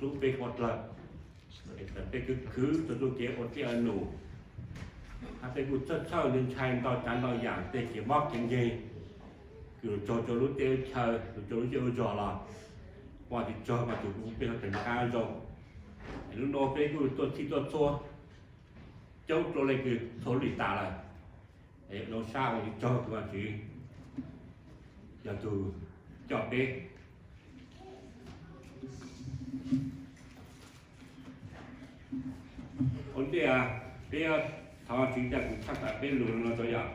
lúc về một lần về cứ tôi kế một cái ẩn nụ về cứ chất sau nên chạy tao chán tao dạng về cái móc cái gì cứ cho lúc tiêu chờ cho lúc tiêu trò là qua thì cho mà tụi cũng bây giờ cao rồi lúc đó về cứ tôi chỉ tôi cho cháu tôi lấy cái số lì tà là để nó sao thì cho tụi chị giờ tụi cho bé vấn đề bây giờ thằng chính là cũng chắc là bên lùn nó rồi à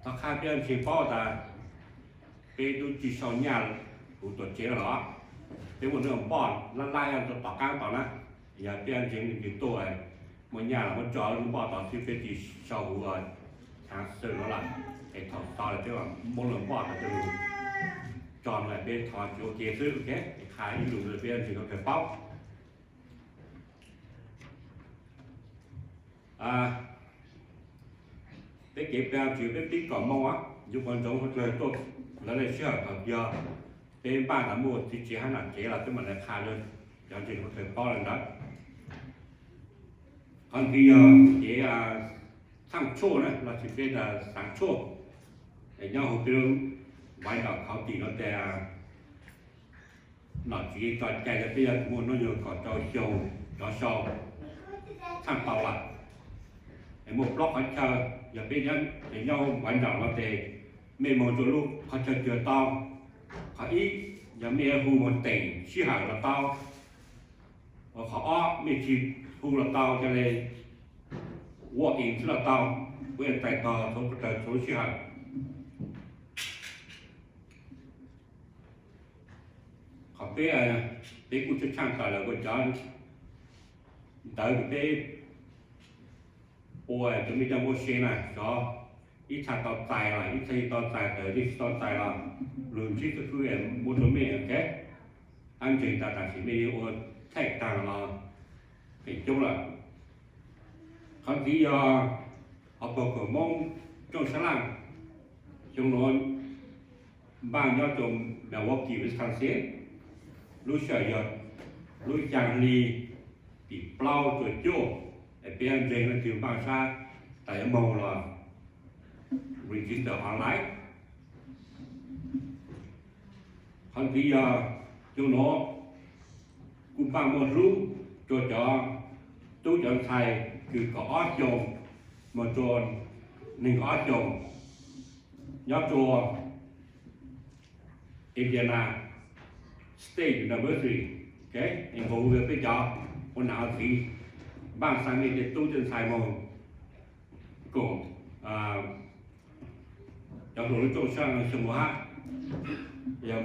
thằng khác bên chỉ bao ta bên tôi chỉ sau nhà của tổ chế đó bên một đường bọn lăn lai ăn tọt căng tọt á giờ bên chính thì tôi một nhà là một chó nó bỏ tọt thì bên chỉ sau rồi tháng sơ nó là cái thằng to là tức là một lần bỏ là từ tròn lại bên thằng chỗ kiaซื้อcái khai lùn rồi bên thì có thể bóc cái kịp ra chịu cái tí còn mong á dùng quan trọng hơn lời tốt là này sẽ hợp giờ bên ban đã mua thì chỉ hai lần chế là cái mình lại khai lên cho chị có thể bao lần đó còn khi chế thằng chua này là chỉ biết là sáng chua để nhau hộp đường vài đợtเขาchỉ nó để nó chỉ cho chạy ra bây giờ muốn nó nhiều còn cho show cho show thằng tàu là một block phải chờ giờ bây giờ để nhau quan trọng là để mình một chỗ lúc họ chờ tao họ ít giờ mình hù một tỉnh xí hàng là tao họ mình chỉ hù là tao cho nên walk in là tao với tại tao số trời số xí hàng họ biết để cũng chắc chắn là cái chọn tới cái ôi chúng mình đang mua xe này cho ít thằng tao tài là ít thằng tao tài tới ít tao tài là lùm chỉ cái thứ em mua đồ mì ok anh chị ta chỉ mình ô thạch tàng là thì chung là không chỉ họ có mong trong sáng làng trong nó ban cho chúng là quốc kỳ với sáng sớm lúc sợ giờ lúc chẳng đi bị plau rồi chỗ để bên trên là trường bằng xa tại màu là register online còn bây giờ chúng nó cũng bằng một lúc cho tôi chọn thầy cứ có chồng một chọn mình có chồng nhớ chùa Indiana State University okay anh ngồi về bây giờ con nào thì bang sang mình để tu chân sai mồm cùng trong đó chỗ sang sông hát giờ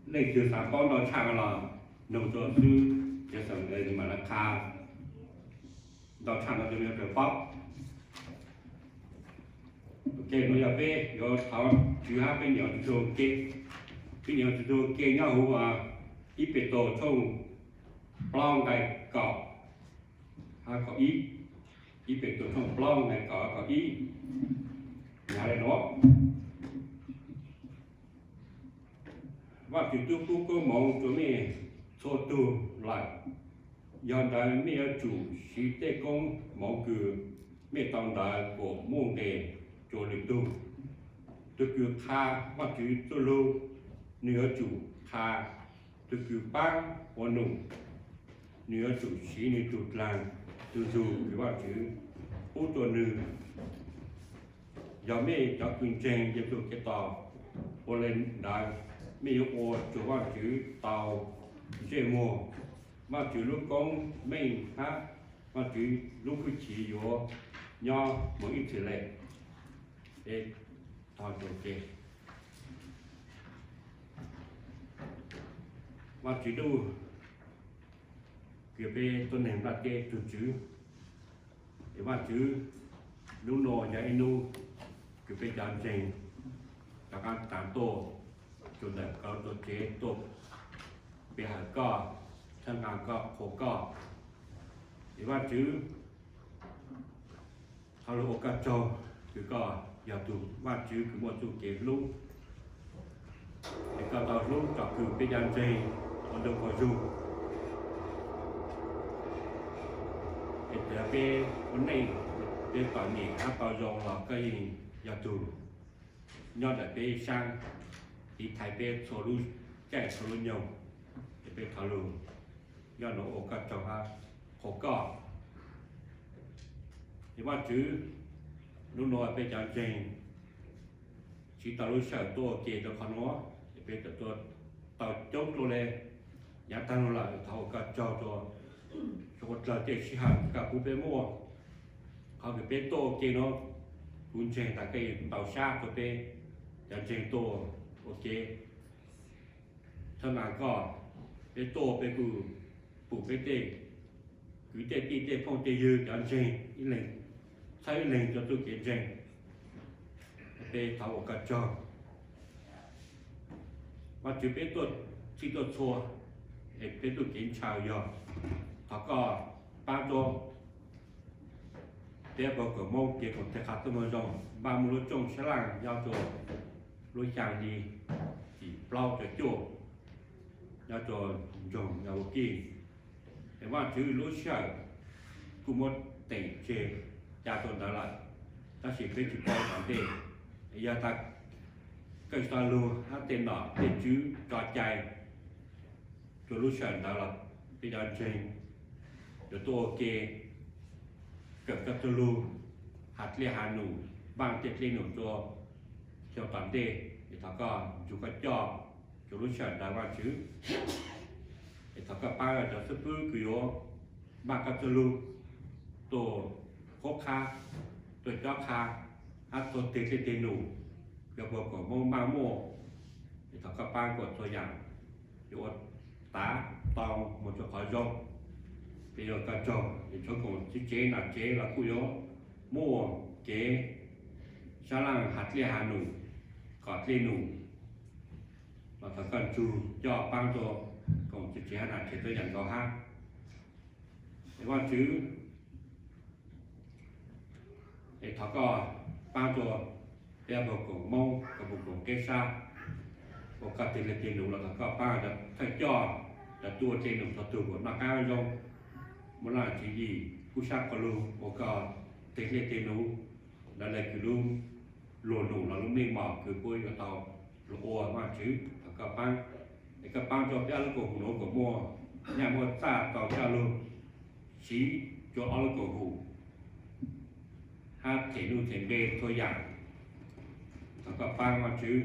này chưa sáng con nó sang là nông dân sư giờ sang đây mà là kha đó sang là chúng tôi bóc ok nó giờ về rồi tháo chú hát bên nhỏ chú kê bên nhỏ chú kê nhau ít bị tổ trong plong cái cỏ có ý về tổ thông plong này có ý nhà này đó và chúng tôi cũng có mong cho mình số tu lại do đó mình chủ sĩ tế công mong cứ mình tổng đại của môn đề cho lịch tu tôi cứ tha và chú tôi lưu nửa chủ tha tôi cứ bác và nùng nửa chủ sĩ nửa chủ làng từ dù cái bạn chữ ô tô nữ giờ mấy cho quyền tranh giúp được cái tàu ô lên đại mấy ô chủ bạn chữ tàu dễ mua mà chữ lúc con mình ha mà chữ lúc cứ chỉ vô nho mỗi ít lệ để tàu chủ kê mà chữ đâu kiểu về tôi ném đặt cái từ chữ để mà chữ lúc nọ nhà inu kiểu về dàn trình các anh tán tổ chủ đề có tổ chế tổ về hải co thân hàng co khổ co để mà chữ hello cả châu chữ co giờ tụ mà chữ cứ một chữ kế lúc để có tao lúc cho cứ về dàn trình on được vào dù thì về vấn đề về toàn nghị các tàu dòng là cái nhà tù nhớ là về sang thì thái về số lu chạy số lu nhiều thì về thảo luận nhớ nó ở các trong ha khó có thì mà chứ lúc nói về chương trình chỉ tàu lu sởตัวเกตcon nó thì vềตัวtàu chốngตัวเลยnhà tăng lại thầu các cho một là để chỉ hàng cả khu bê mua họ cái bê tô kia nó cuốn chèn tại cái tàu xa của bê để chèn tô ok thằng nào có bê tô bê cù phụ bê tê cứ tê phong tê dư để chèn ý lệnh sai lệnh cho tôi kiện chèn bê thầu cả cho và chỉ bê tô chỉ tô chua để bê tô kiện chào giờ họ có ba chỗ để bảo cái mông kia còn thể khát tôi mới dùng ba mươi lúa trồng sẽ là giao cho lúa chàng gì chỉ bao cho chỗ giao cho dùng giao kỳ để mà chứ lúa sợi cũng một tỉnh chế gia tồn đó lại ta chỉ phải chịu bao bản đề giờ ta cái sao lúa hát tên đó để chứ trò chạy cho lúa sợi đó là bây giờ trênเดี๋ยวตัวเกเกิดกับตัวลูหัดเรียหาหนูบางเจ็ดเรียนหนูตัวเจ้าตันเดเดี๋ยวเขาก็อยู่กับจอบจะรู้เฉินได้ว่าชื่อเดี๋ยวเขาก็ป้าจะซื้อปื้อกุยบางกับตัวลูตัวโคกคาตัวจอบคาหัดตัวเตะเตะหนูเดี๋ยวบอกกับโมมาโมเดี๋ยวเขาก็ป้ากดตัวอย่างเดี๋ยวตาตองหมดจะขอยกbây giờ cả chồng thì cho cùng chế là cú yếu mua chế sao là hạt lia hà nụ cọt lia nụ và thằng cần chú cho băng cho cùng chế hạt chế tôi nhận có ha thế qua chứ để thằng có băng cho đeo vào cổ mông và bộ cổ cây sa bộ cặp tiền là tiền đủ là thằng có băng được thay cho là tua trên đủ thật tù của nó cao không một là chỉ gì cú sát có luôn một cái tiếng lên tiếng nú là lại cứ luôn luồn nụ là luôn nên mở cứ bôi cái tàu luồn mà chứ các bạn để các bạn cho cái lúc cổ nó của mua nhà mua xa tàu cha luôn chỉ cho ở lúc cổ hủ hát thể luôn thể bê thôi dạng các bạn mà chứ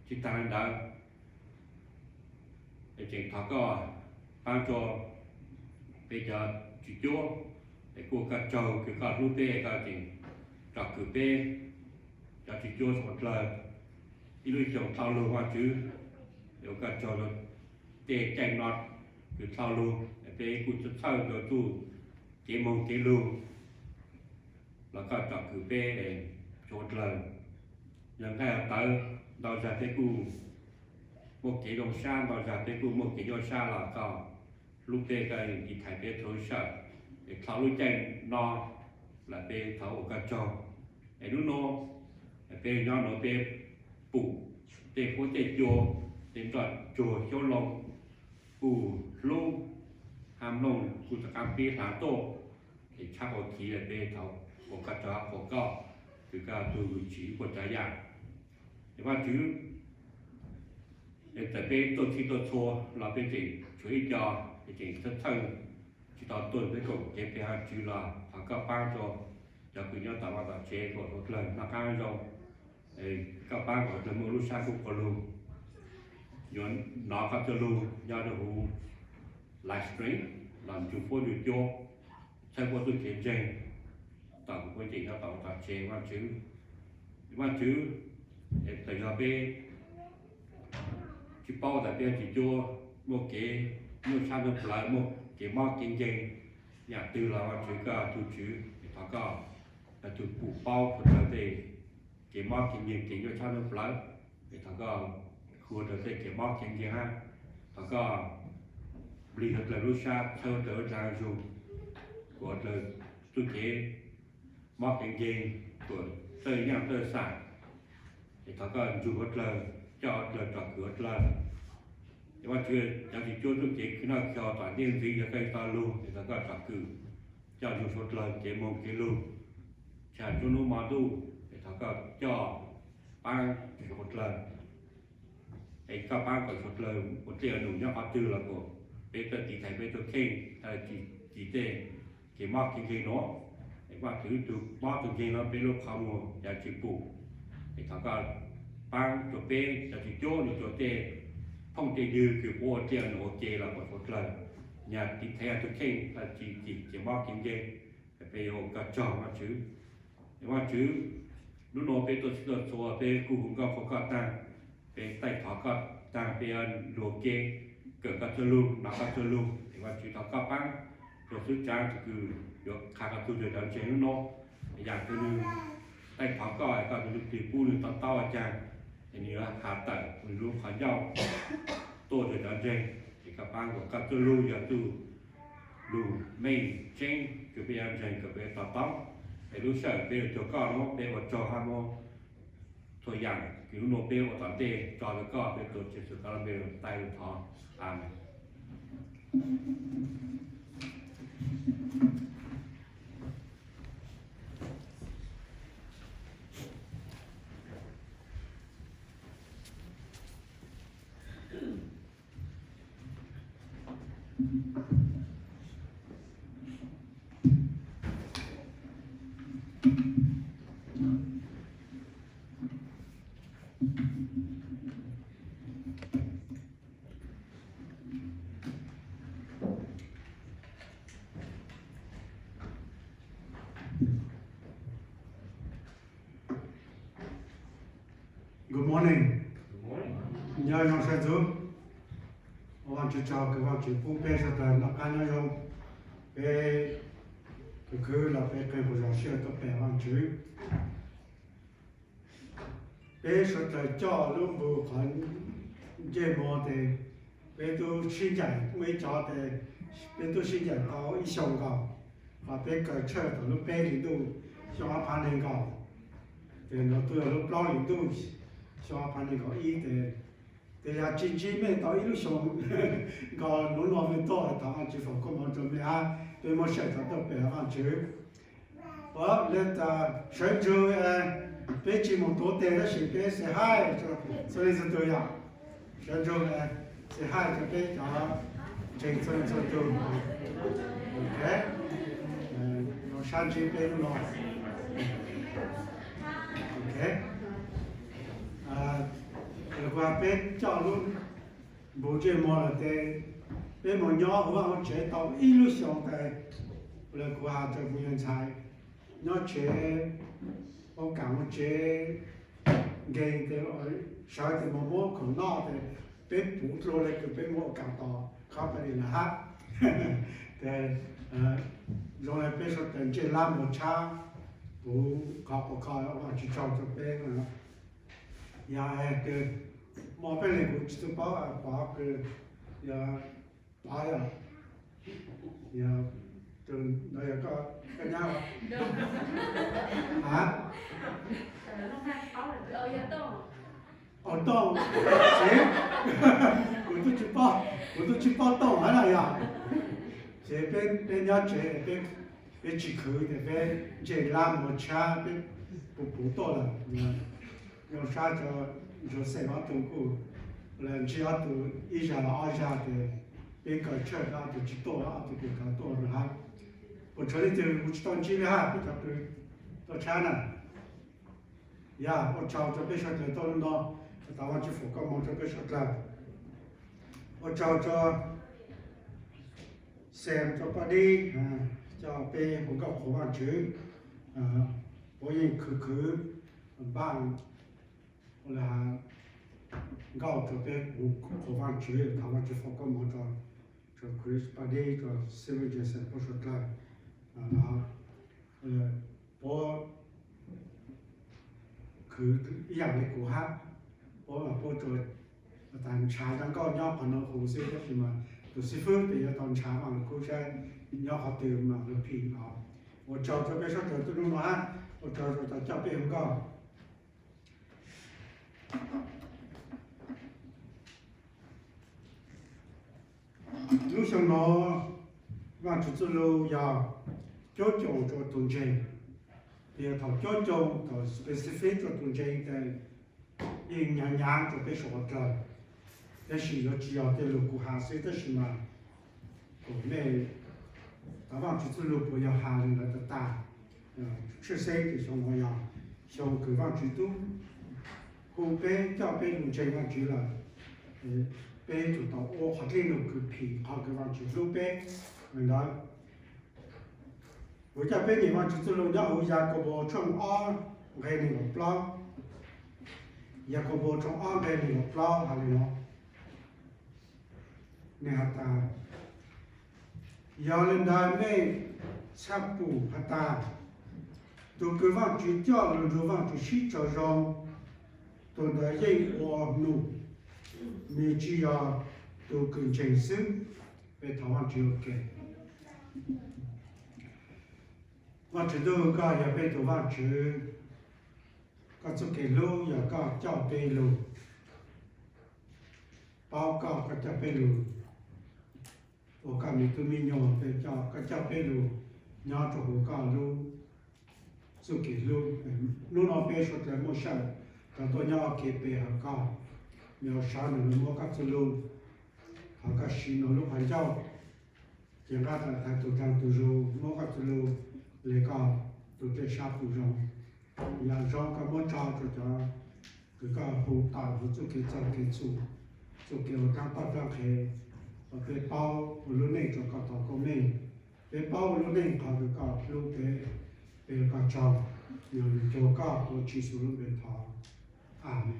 chỉ tăng đó để chỉnh tháo có bạn cho bây giờ chỉ chúa để cô cả trâu cứ cả lúa bê cả thì cả cứ bê cho chỉ chúa một lần đi lui chồng thao luôn hoa chứ nếu cả trâu nó tê chèn nọt cứ thao luôn để bê cô chút sau rồi tu chế mông chế luôn là cả cứ bê để cho một lần lần hai tới đào ra thế cô một cái đồng san đào ra thế cô một cái do sa là còn lúc bê cái gì thái bê thôi sợ để tháo lúc chạy no là bê tháo ở cả tròn để lúc no bê nhỏ nó bê phụ bê phố chạy chùa đến đoạn chùa chỗ lòng phụ lu hàm lòng phụ tất cả bê thả tổ để chắc có khí là bê tháo ở cả tròn của cọ từ cả từ vị trí của trái dạng để mà chứ để tại bê tôi thi tôi thua là bê chỉ chú ý cho thì chỉ rất thân chỉ tao tuần với cậu chế về hàng chữ là thằng các bạn cho cứ nhớ tao vào chế của một lần là cao rồi thì các bạn gọi là mua lúc sáng cũng có luôn nhón nó các cho luôn do nó hú livestream làm chủ phố được cho thay qua tôi kiểm tra tao cũng quyết định tao chế mà chứ để tại giờ bên chỉ bao tại bên chỉ cho một cái một sao được lại một cái móc kinh doanh nhà tư là mà chữ cả tu chữ thì thằng có là tu phụ bao của đời thì cái móc kinh doanh cái cho sao được lại thì thằng có khu đời thì cái móc kinh doanh ha thằng có đi thật là lúc xa theo tới ra dùng của đời tu cái móc kinh doanh của tới nhà tới sản thì thằng có dùng hết lời cho lời trò cửa lời nhưng mà chưa chẳng chỉ cho chúng chỉ khi nào cho toàn tiên gì cho cây ta luôn thì ta có tập cử cho chúng số lần chế mong chế luôn chả cho nó mà tu thì ta có cho ban một lần thì các ban còn một lần một tiền đủ nhau họ tư là của bây giờ chỉ thấy bây giờ khen hay chỉ để chỉ mắc cái nó thì qua thứ từ mắc cái nó bây giờ không mua giá trị phụ thì ta có ban chỗ bên giá trị chỗ thì chỗ tê không thể dư kiểu ô tiền ok là một lần nhà chỉ theo tôi khen là chỉ mắc cái gì bây giờ cả chọn mà chứ nhưng mà chứ lúc đó bây giờ tôi số bây giờ cũng có phổ cập tăng bây tay thọ cập tăng bây giờ đồ kêเกิดกับเจริญนักกับเจริญแต่ว่าชีวิตเขาปั้งตัวซื้อจานคือเดี๋ยวขากับตัวเดือดเจริญเนาะอย่างตัวนึงได้ขอก็ไอ้ก็ตัวตีปูนึงตอนเต้าอาจารย์อันนี้ว่าขาตัดหรือรู้ขาเย้าตัวเดือดเจริญที่กับปั้งกับเจริญอย่างตัวดูไม่เจ๊งคือพยายามเจริญกับเป็นต่อต้องไอ้รู้เฉยเป็นตัวก็เนาะเป็นวัดจอฮาโมตัวอย่างคือรู้โนเปลตอนเตะจอแล้วก็เป็นตัวเจ็ดสุดคาราเมลไตลุทองAmen. Good morning. Good morning. Nhờ nhau sẽ giúp. Ông chú chào các bạn chú phụ bê sẽ tới nó cá nhau dùng. Bê cái cứ là bê cái của giáo sư có bê ông chú. Bê sẽ tới cho lúc bù khẩn dễ mô thì bê tôi xin giải mấy cho thì bê tôi xin giải có ý xong cầu. Và bê cái chơi của lúc bê thì tôi cho nó phản hình cầu. Thì nó tôi lúc lo thì tôi cho phản ứng có ý thì là chính mình tới lúc sống còn nó nói với tôi là thằng chỉ phải có một trong mấy tôi muốn sẽ cho tôi bé hàng chữ và lên ta sẽ chú bé chỉ một tổ tiền đó sẽ bé sẽ hai cho nên là tôi ạ sẽ chú sẽ hai cho bé cho trình cho tôi ok nó sang chỉ bé nó ok qua bên cho luôn bố trí mò là thế bên một nhỏ của họ chế tạo illusion thế là qua cho phụ nhân sai nó chế ông cảm chế gây thế ở sai thì một mô không nọ thì bên phụ lô lại cái bên mô cảm tỏ khó phải là hát thì rồi là bên số tiền chế làm một cha bố có họ chỉ cho bên là nhà cái mà bên này cũng chỉ bảo cái nhà bảo ya nhà từ này có cái nhà hả ở đâu chị của tôi chỉ bảo đâu hả này à chị bên nhà chị bên chỉ khử thì bên chị làm một cha bên bố to là用啥就生活中国，人只要都一下二下的，别个吃啊就知道啊，就别个多了哈。我这里就我知道几了哈，不晓得多钱呢。呀，我找这边说的到那，台湾去福冈嘛这边说的，我找xem cho ba đi, cho pe cũng có khổ bạn chứ, bố yên cứ bạn là gạo cho bé khổ văn chữ thằng văn chữ phong công cho Chris Paddy cho Civil Jason bố sốt lại bố cứอย่างnày của hát bố là bố cho tàn trái đang có nhau còn nó hồ sơ đó thì mà từ sư phước thì tàn trái mà cô sẽ nhau học từ mà được phì nó bố cho bé sốt cho tôi đúng nó hát bố cho bé không có lúc sau nó và chủ lưu ya cho chồng cho tuần trình thì thọ cho chồng thọ specific cho tuần trình thì in nhà nhà cho cái số trời cái gì nó chỉ ở cái lục của hà sẽ cái gì mà của mẹ ta vào chủ lưu của ya hà là ta chưa xây thì xong rồi xong cứ vào chủ tu hồ bé cho bé tuần trình vào chủ là bé chủ tàu ô hoặc lên lục cứ phi họ cứ vào chủ lưu bé mình nói với cha bé thì vào chủ lưu đó hồi giờ có bộ trong on về này một plau giờ có bộ trong on về này một plau hay là nó nè hạt ta giờ lên đây mấy sắp phủ hạt ta tôi cứ vào chủ cho rồi tôi vào chủ sĩ cho rong tôi đã dây ô nụ mình chỉ là tôi cần chỉnh sửa về thảo luận chuyện ok và chỉ tôi có nhà bên tôi vào chủ có chỗ cái lô nhà có cho bên lô báo cáo có cho bên lô ở cả mình tôi mình nhỏ về cho có cho bên lô nhỏ cho hồ cả lô chỗ cái lô lô nó bên số là một sao còn tôi nhỏ cái bên hàng cao nhiều sáng nữa mua các chỗ lô họ các xin nó lúc hành châu chỉ ra là thay tổ trang tổ rô mua các chỗ lô lấy cao tổ chức sát tổ rong nhà rong các món trao cho cái hồ tàu hồ chỗ cái trang cái chỗ cái hồ trang bao trang cái và cái bao hồ lúa này cho các tàu công nghệ cái bao hồ lúa này họ cái lúa cái trao nhiều cho các hồ chỉ số lúa bên thọ amen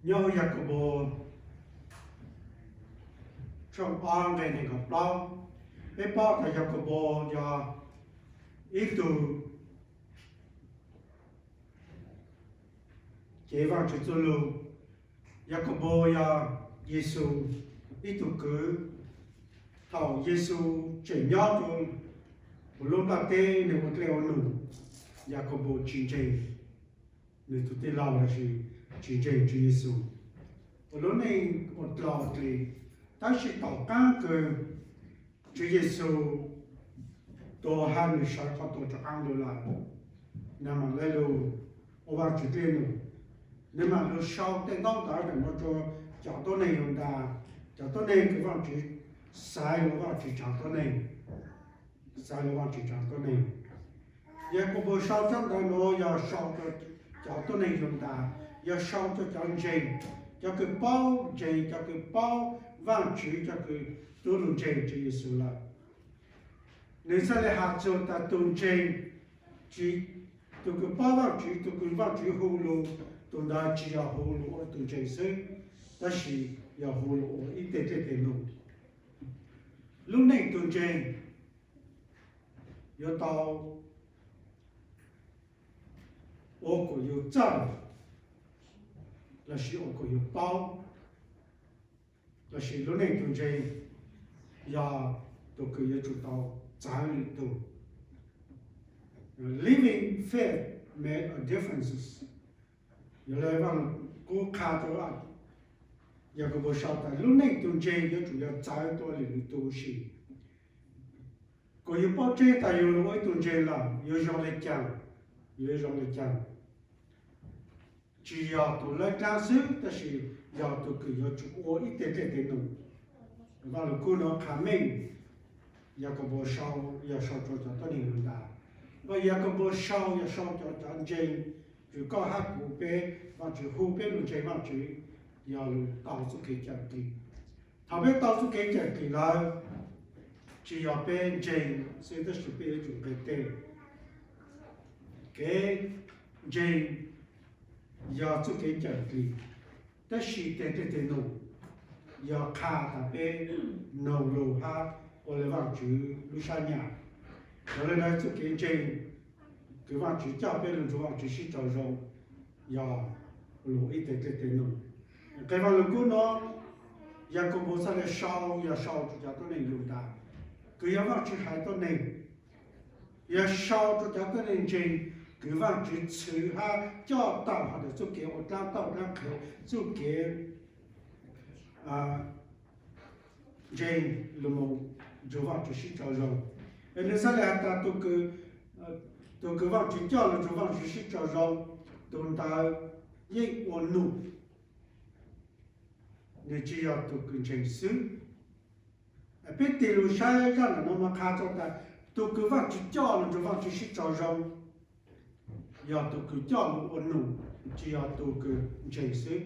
nhớ Jacobo trong an về này gặp lao cái bao tại Jacobo ya ít tu chế vào chủ lưu Jacobo ya Giêsu ít tu cứ thầu Giêsu chỉ nhớ tu một lúc là tê nếu một leo nụ Jacobo chính trình nếu tu tê lao là gì chỉ dạy Chúa Giêsu. Và lúc này một lọ thì ta sẽ tạo các cái Chúa Giêsu tổ hai mươi sáu có tổ cho ăn đồ lại. Nên mà lấy đồ ở vào chủ tiên rồi. Nên mà lúc sau tên tao ta để mà cho tôi này用ta cho tôi này cái vào chủ sai nó vào chủ cho tôi này sai nó vào chủ cho tôi này. Giờ có bộ sau trong đó nó giờ sau cho tôi này用ta giờ sau cho trình cho cái bao trình cho cái bao vang chữ cho cái tôi luôn trình cho Giêsu là nên sau này hạt cho ta tôn trình chỉ tôi cái bao vang chữ hồ lô tôi đã chỉ là hồ lô ở tôn trình sơ ta chỉ là hồ lô ở ít tệ lô lúc này tôn trình giờ tao ô của yêu chân là sự ô của yêu bao là sự lúc này tôi chơi giờ tôi cứ yêu chúng tao giải lý tôi living faith made a difference giờ lại bằng cố khá tôi ạ giờ có bộ sao ta lúc này tôi chơi giờ chủ yếu giải tôi lý tôi xí có yêu bao chơi ta yêu lúc ấy tôi chơi là yêu dòng lịch chẳng chỉ giờ tôi lấy trang sức, ta chỉ giờ tôi cứ giờ chụp ô ít tệ nụ, và lúc nó khá mình, giờ có bộ sau giờ sau cho tôi đi luôn đã, và giờ có bộ sau giờ sau cho anh chơi, chỉ có hát cụ bé và chỉ hú bé luôn chơi mà chỉ giờ luôn tạo sự kiện chẳng kỳ, thằng bé tạo sự kiện chẳng kỳ là chỉ giờ bé chơi sẽ tới sự bé chụp bé tệ, cái chơi giờ chút cái chẳng kỳ, tất sĩ tệ nụ, giờ khá ta bé nấu lô ha, ở lại vào chữ lúc sáng nhà, cho nên là cái trên cái vang chỉ cho bên lưng vang chỉ sĩ cho rong ya lũ ít cái nó cái vang lưng của nó ya có bộ sao là sau cho tôi nên dùng ta cứ ya vang chỉ hai tôi nên ya sau cho tôi nên trên cứ vang chỉ xử ha cho tạo hoặc là cho cái ở tạo ra cái cho cái trên lưng cho vang chỉ sĩ cho rong nên sao lại ta tôi cứ vang chỉ cho là cho vang chỉ sĩ cho rong tôi ta yên ổn nụ nên chỉ要tôi cứ chân sự biết tiền lu sai ra là nó mà khá cho ta tôi cứ vang chỉ cho là cho vang chỉ sĩ cho rong giờ tôi cứ cho một ổn nụ chỉ要tôi cứ chân sự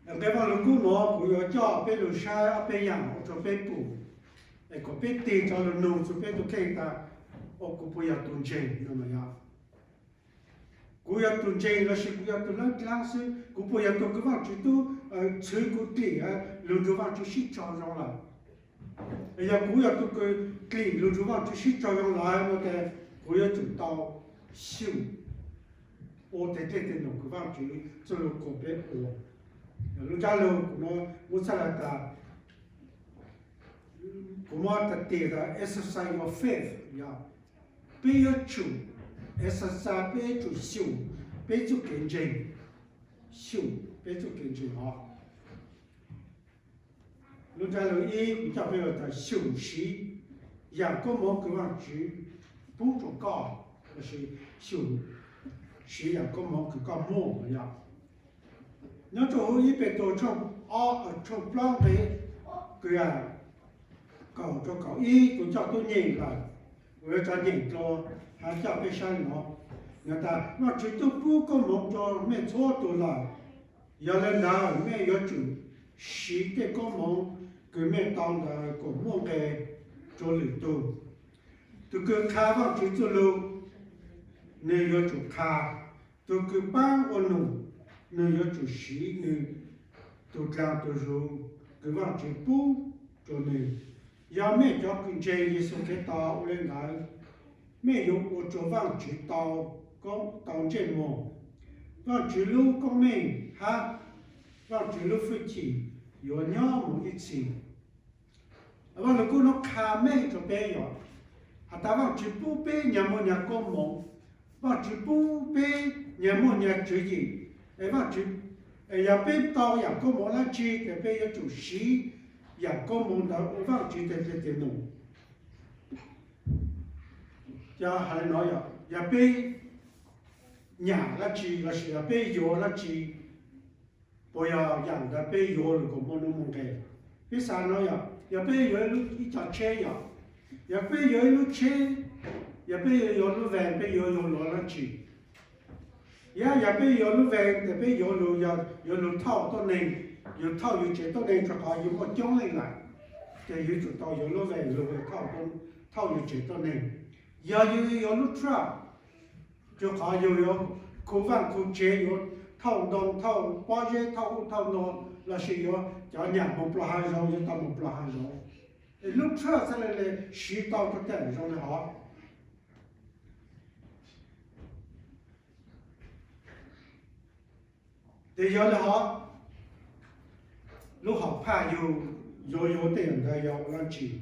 cái vang lu cũ nó cũng có cho biết lu sai biết yang cho biết bù có biết tiền cho lu nụ cho biết tôi khen ta cũng bây giờ tuần trên nó mà ya cú ya tuần trên là sự cú ya tuần lang sự cú bây giờ tôi cứ vào chỉ tu chơi cú tỉ luôn cho vào chỉ sĩ cho rong lại bây giờ cú ya tôi cứ tỉ luôn cho vào chỉ sĩ cho rong lại mà cái cú ya chúng tao siêu ô thế nó cứ vào chỉ cho nó có biết ô lúc cha lâu nó muốn sao là ta cú mà ta tỉ là exercise your faith ya bây giờ chủ exercise bây giờ siêu bây giờ kiến trình siêu bây giờ kiến trình họ lúc cha lâu ý cho bây giờ ta siêu sĩอย่างก็มองคือว่าจีผู้主告就是修习อย่างก็มองคือก็มั่วอย่างนั่นจะเอาอีเป็นตัวช่องช่องปล้องไปคือก็จะก็อีก็จะตัวใหญ่ละเวลาใหญ่ตัวหาจะไปใช้เนาะงั้นแต่ว่าจีตัวผู้ก็มองจะไม่ชั่วตัวละอย่าเล่นนะไม่ยอดจุ习的ก็มองคือไม่ต้องก็มั่วไปcho lì tu tu cứ khá vào chỉ cho lâu nơi yo chủ khá tu cứ bao ôn nụ nơi yo chủ sĩ nơi tu làm tu dùng cứ vào chỉ bù cho nơi ya mẹ cho kinh chế như số cái tàu lên lại mẹ dùng ô cho vào chỉ tàu có tàu trên mồ vào chỉ lưu có mình ha vào chỉ lưu phi chỉ yo nhau một ít gì và lúc nó khá mê cho bé nhỏ, ta vào chỉ bố bé nhà mua nhà con mộng, vào chỉ bố bé nhà mua nhà chữ gì, vào chỉ nhà bé tao nhà con mộng là chi, cái bé nhà chủ sĩ nhà con mộng đó vào chỉ để nụ, giờ hay nói nhà bé nhà là chi là gì, nhà bé yếu là chi, bây giờ nhà bé yếu là có món mộng cái, biết sao nói ya bây giờ lúc ít chặt chế ya bây giờ lúc chế ya bây giờ lúc về bây giờ lúc lo làm chi ya bây giờ lúc về thì bây giờ lúc thao tôi nên thao chế tôi nên cho họ một chống lên lại thì chúng tôi lúc về thao chế tôi nên ya lúc tra cho họ cố gắng cố chế thao đông thao bao nhiêu thao nó là gì cho nhà một là hai rồi cho tao một là hai rồi lúc trước sẽ là sĩ tao cho tiền rồi này họ thì giờ là họ lúc học phải有tiền的要让起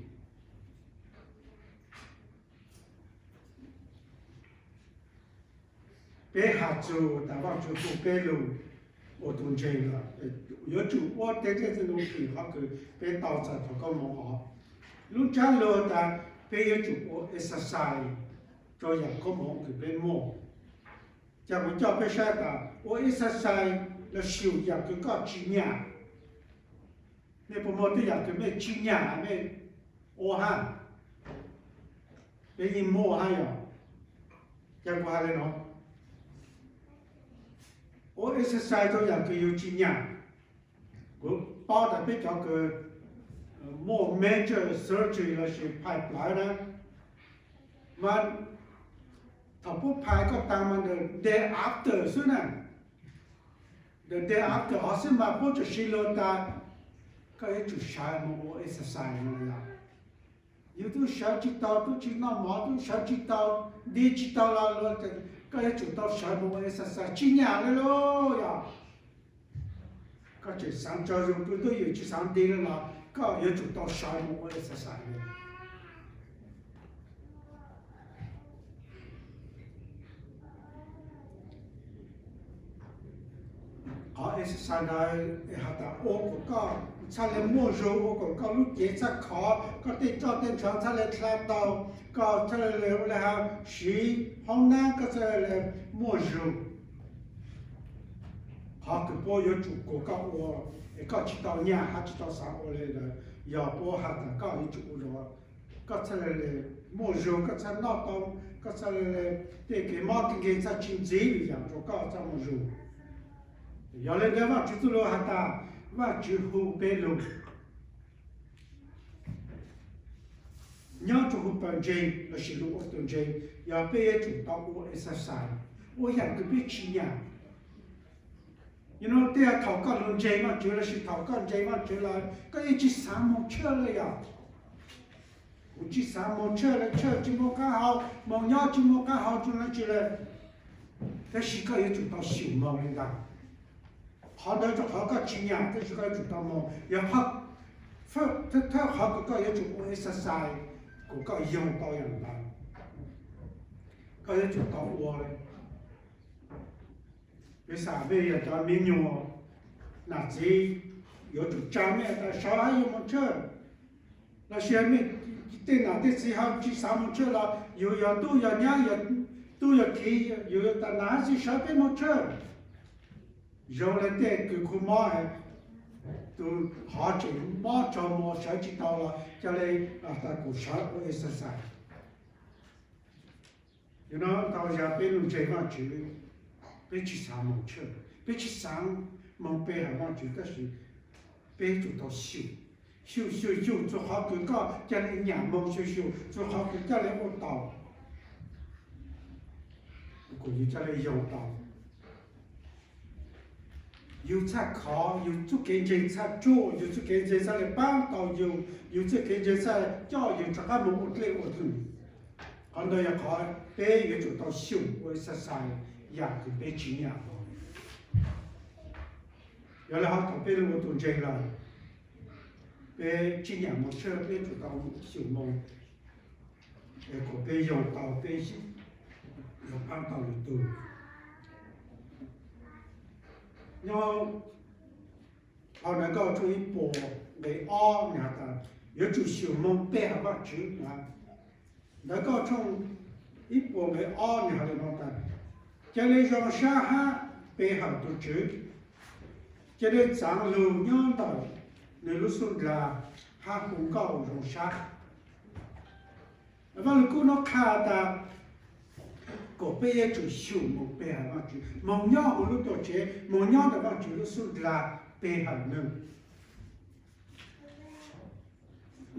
别下注打完就不别路我同情了有主我对这种东西他个别导致他个冇好lúc cha lừa ta bây giờ chủ exercise cho nhà có mong cái bên mò chẳng có cho bây giờ ta exercise là sử dụng cái có chi nhà nên bộ môn thì cái mấy chi nhà mấy ô ha bây giờ mò hay à chẳng có hay nó exercise cho nhà cái yêu chi nhà của bao đại biết cho cái more major surgery là sự pipeline đó mà thằng bố phái có tăng mà the day after xưa nè the day after họ sẽ mà bố cho xí lô ta cái chủ sai mà bố exercise nữa là 有都小知道，都知道毛都小知道，你知道了，个也做到小毛也几年了咯呀。个这上教育部都有去上地了啦，个也做到小毛也了。好，也是上来一下的，我个出来摸肉，我个路检查考，个对照电床出来看到，个出来哈水好难，个出来摸肉。好，个包要做过个我，一个知道年，还知道啥我来了，要包下的，个一做了，个出来嘞摸肉，个出闹到，个出来嘞，对给毛跟给他进嘴一样，做个这么肉。原来在往去走路还打，往去后背路，娘就后半截，那是路我东截，要背也做到我13，我养个别去年，因为对啊头家轮截嘛，就那是头家截嘛，就来，个一去3毛吃了呀，我去3毛吃了，吃就没干好，毛娘就没干好，就那去了，但是个也做到10毛了的。好的就好个几年，这是个做到么？也好，他好个也做13，个用到样的，个也做到我嘞。为啥？为要到民用，那这要做家面的，小孩又没吃，那下面对那的最好去3毛吃了，又要都要娘要都要给，又要到哪些小孩没吃。肉了带狗口毛哎，都好整毛着毛小知道了，叫来啊他狗小我13，然后到下边路这方去，别去3毛吃，别去3毛背还往去，但是别做到修做好个个，叫来2毛修，做好个叫来我刀，我估计叫来用刀。有菜烤，有做干净菜做，有做干净菜的板刀有做干净菜叫有这个么我对我听，很多也烤，别也做到修，我13养个别几年了。原来好头别的我都这了，别几年没吃，别做到修么，别用刀别用板刀的多。要好那个做一波来熬那个，要做小梦背下个去啊，那个从一波来熬那个那个，叫你上山下背下都去，叫你长路娘的，你路顺啦，还红高上山，那么如果那看的。个别也做小毛背下往去，毛娘我路多钱，毛娘的往去路数啦背下能，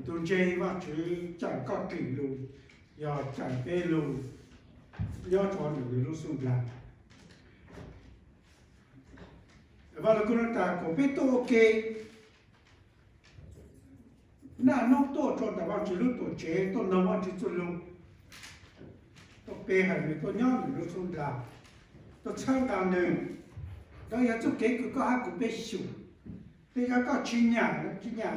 都这往去讲个给路，要讲背路，要穿路路数啦。完了，可能打个别多给，那弄多穿的往去路多钱，都能往去做路。都背下面都娘路送啦，都参加呢，都要做给个还个别修，别个搞几年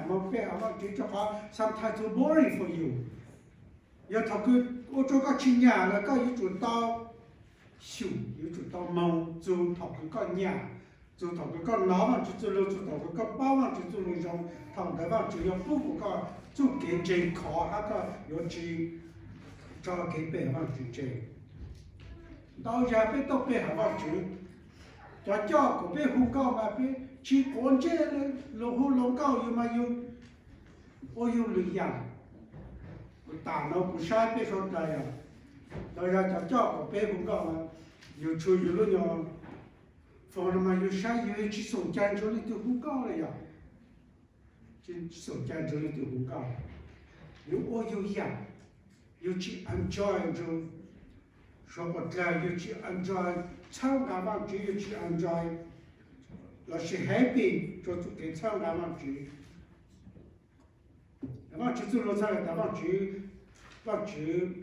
没背下往就好，sometimes too boring for you。要他个我做个几年了，个一做到修，又做到忙，做他个年，做他个拿往就做路，做他个包往就做路上，他们往就要不个做给真考，那个要去。找给北方去这，到家别到北方去，叫叫个别红高嘛别去关键了，落后龙高有嘛有，我有力量，大脑不善别说这样，到家叫个别红高嘛，有出有路样，放了嘛有山有去送建筑里头红高了呀，去送建筑里头红高，有我有样。有去 enjoy 就说不来，有去 enjoy 参加嘛就有去 enjoy， 那是 happy 就给参加嘛就，往去走路出来，往去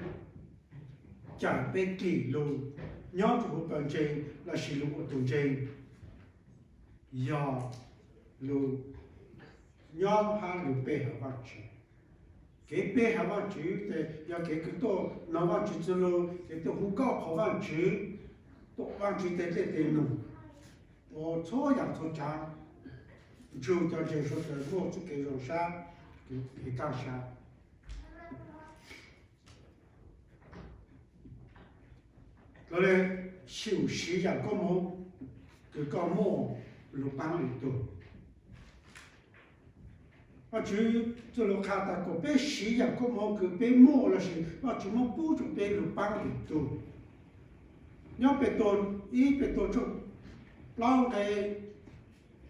讲被给路，鸟就本身那是路东真，要路鸟还路背下往去。给背下往去的，要给个多，那往去走路，给到很高跑往去，到往去在路，我错样错讲，就叫这说的，我就给容山，给干山。后来休息呀，个么，个个么路帮里头。我就走路看到个被洗呀，个么个被摸了是，我就么不就被路帮里头。要被多种，老的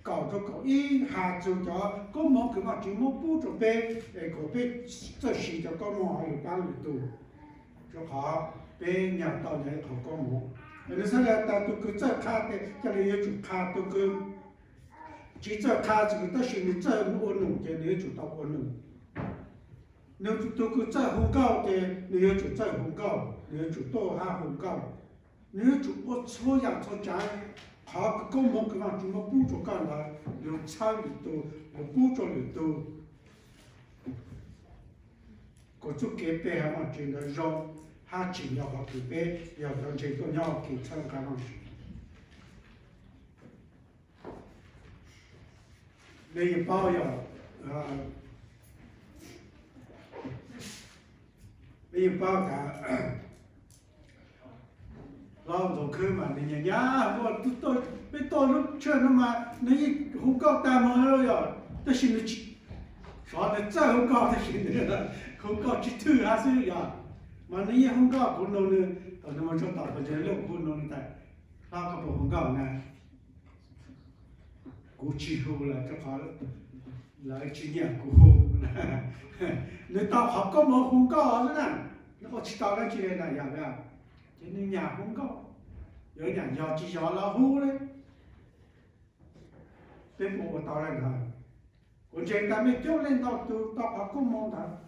搞着搞，一下就叫个么个我就么不就被个被这洗的个么还有帮里头，就好被娘到人好个么。那时候大都个这看的，家里也就看都个。其实他这个到现在再我弄的，你就到我弄。你就都个再烘高的，你也就再烘高，你也就多下烘高。你就我错样错讲，他个么个方怎么补助干了，有参与度，有补助率度。个就给别还往进来让，他尽量往给别，要让这个要给参加上去。那一包要那一包干，老早去嘛，人家我到被到路去那么，那一红高单门了呀，到现在去，啥的再红高到现在了，红高去偷还是呀，嘛那一红高不弄的，到那么说到不这六不弄的，那个不红高呢？过气候了，这好来几年过后，你到好高么红高是呢？我去到那去呢，要不要？今年年红高，有人要去要老虎嘞，别我到那个，我见他们教练到好高么的，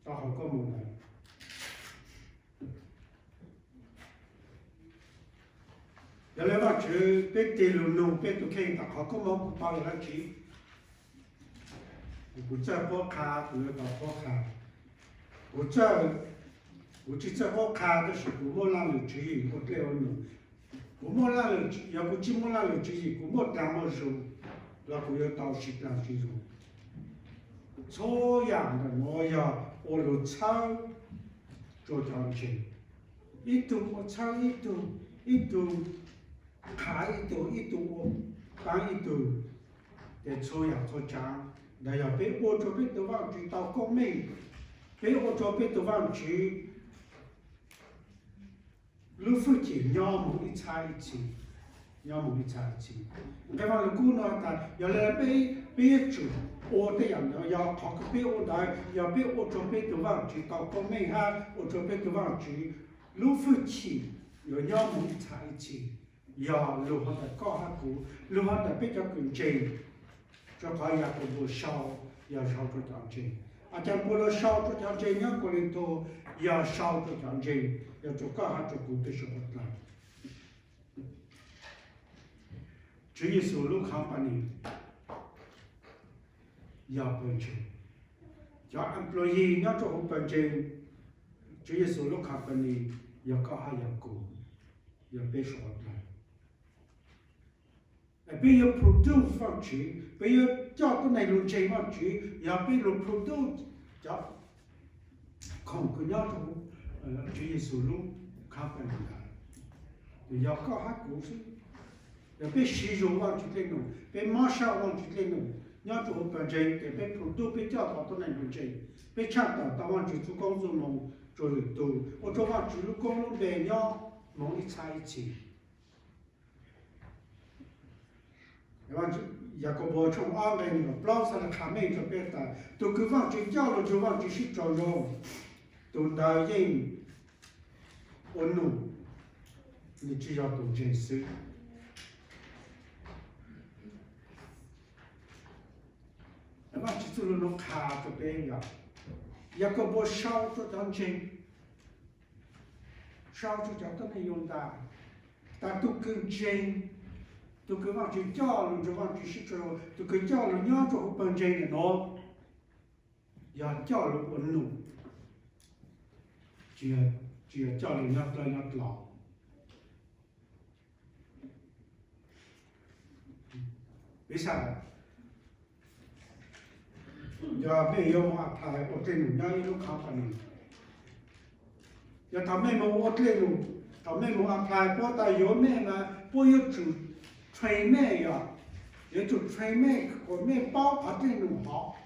到好高么的。原来我去被电路弄，被都看到好高么不包了去，我这包卡，我把包卡，我这包卡的是我没让人注意，我给我弄，我没让人，要不就没让人注意，我没当没收，然后要到西边去用，这样的我要我就炒做条件，一度我炒一度。卡一度我帮一度，在抽样抽奖，那要被我这边的往去到公民，被我这边的往去，路附近鸟木一插一起，鸟木一插一起，那么如果呢，他要来被住，我的样的要跑个被我来，要被我这边的往去到公民哈，我这边的往去，路附近有鸟木一插一起。要路好的高下高，路好的比较更正，这块也不少，要少做条件。啊，咱不能少做条件，两个人都要少做条件，要做高下做高必须不难。至于收入看法呢，要本正，叫 employee 要做好本正，至于收入看法呢，要高下要高，要必须不难。比如 produce 方去，比如叫个内容进方去，也比如 produce 叫空个要做注意收入看分的，要搞下故事，要比市场方去内容，比马上方去内容，要做本身，比 produce 比较到个内容进，比抢到方去做工作农做得多，我做方去做工作别鸟农一差一起。完就一个补充安排那个，不老是看每个别的，都给往去交了就往去去交了，都答应我弄，你只要都接受。ว่าจิตสุลนกขาก็เป็นอย่างอยากก็บอกเช้าตัวตอนเช้าเช้าตัวจะต้องไม่ยอมตาแต่ตุกึงเช้าตุกึงว่าจะเจ้าลุงจะว่าจะสิเจ้าตุกึงเจ้าลุงย้อนจะอุปนิสัยเนาะอย่าเจ้าลุงอุ่นนุ่ม只要教练要老。为啥？要没有嘛，他我这种要一路看法呢。要他没有我这种，他没有安排，不但有没嘛，不有主吹妹呀，有主吹妹，我妹包他这种好。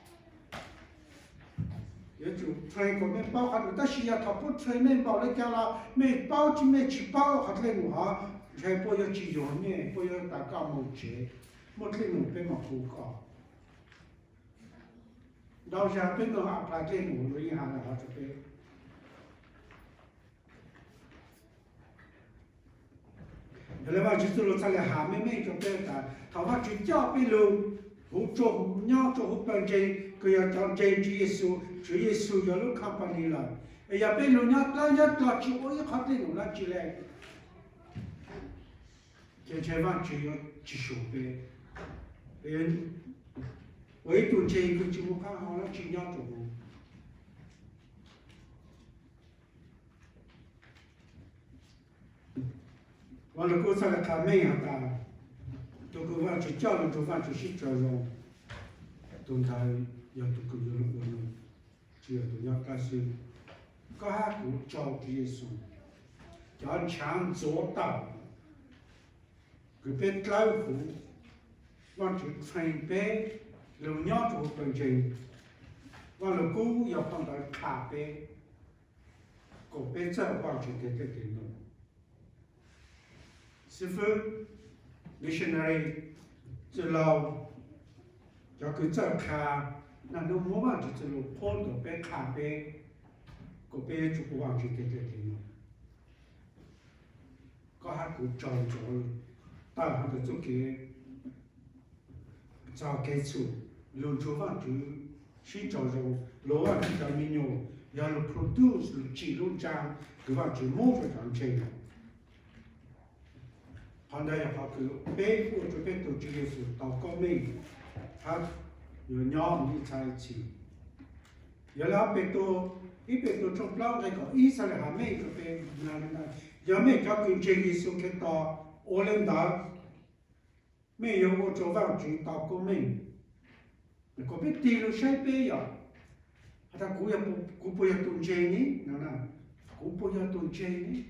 也就吹个面包，还有但是要他不吹面包来讲啦，面包就没吃饱，还是弄哈，才不要吃油面，不要大家冇吃，冇这弄被冇苦搞。到时候被弄阿爸这弄了一下了，还是被。后来话就是落在来下面面就被打，他话就叫被路，胡做胡鸟做胡本真，佢要讲真主耶稣。主耶稣要路看把你了，哎呀，被人家抓住，我一看这种那起来，千万就要去手呗，唯独这一个就不看好了，尽量做。完了，过上来看没样大，都个话去教人做饭就是这种，动态要都个有路。只要都要开始，各国教耶稣，要强做到，个别教父，往就传备，老娘做本身，完了古要放到卡备，个别再往就得弄。是否 missionary 这老，要个再卡。那侬莫忘记这路跑到被卡被，个被就不忘记对了。个还够找，到他的做给找给处，路就忘就去找路啊去找民用，要路 produce 路记录章，个忘就莫非常这样。后来要好个被我就被都这个是到高美，他。有鸟没在一起，原来别多，一别多从老那个以色列还没个别那，要没叫跟这里说看到我领导，没有我做饭就到国民，那个别地路谁别呀？他古不要动这呢，那古不要动这呢，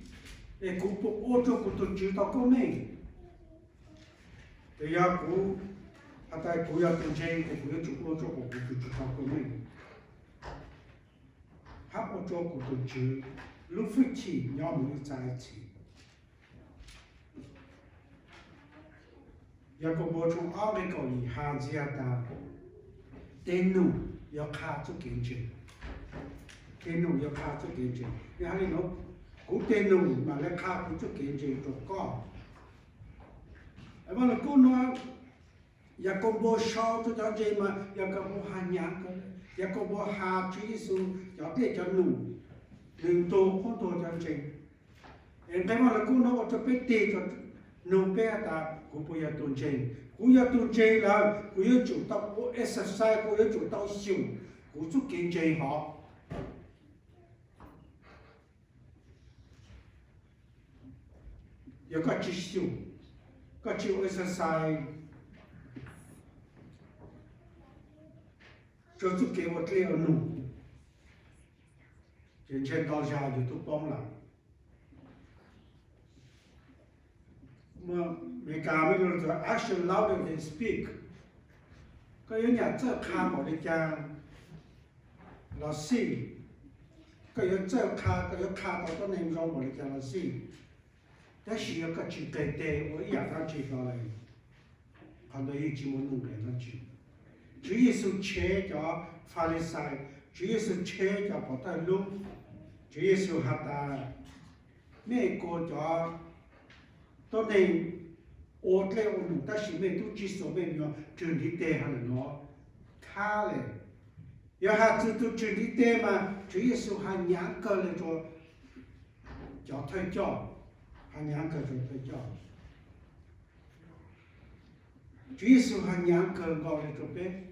哎古不我做古动就到国民，对呀古。他在不要动这个，不要做我做我不知道个咩，他我做过都知，路飞机要没在一起，要个我从澳美国里下加拿大，电路要卡住进去，电路要卡住进去，你看你喏，古电路嘛来卡住进去做高，哎完了古喏。要个不烧就叫这嘛，要个不喊娘个，要个不喊主耶稣，要别叫怒，人多很多叫这。但嘛了，古那我这边地就弄别的，古不要动这，古要动这了，古要做到我exercise，古要做到修，古做经济好。要个去修，个去exercise。就是给我这样弄，人家到下就都帮了。我没干没就是说 action louder than speak。ก็有人这看我的讲，老师，ก็有这看，ก็有看到都能让我的讲老师，但是要个去对对，我一样他知道了，看到有几么弄给他去。主耶稣切叫法利赛，主耶稣切叫不带路，主耶稣哈达，每个叫都能我来我弄，但是每都接受没有，真的得哈了喏，他嘞，要还知道这里对嘛，主耶稣还两个那个叫退教，还两个叫退教。主耶稣还两个搞那个呗，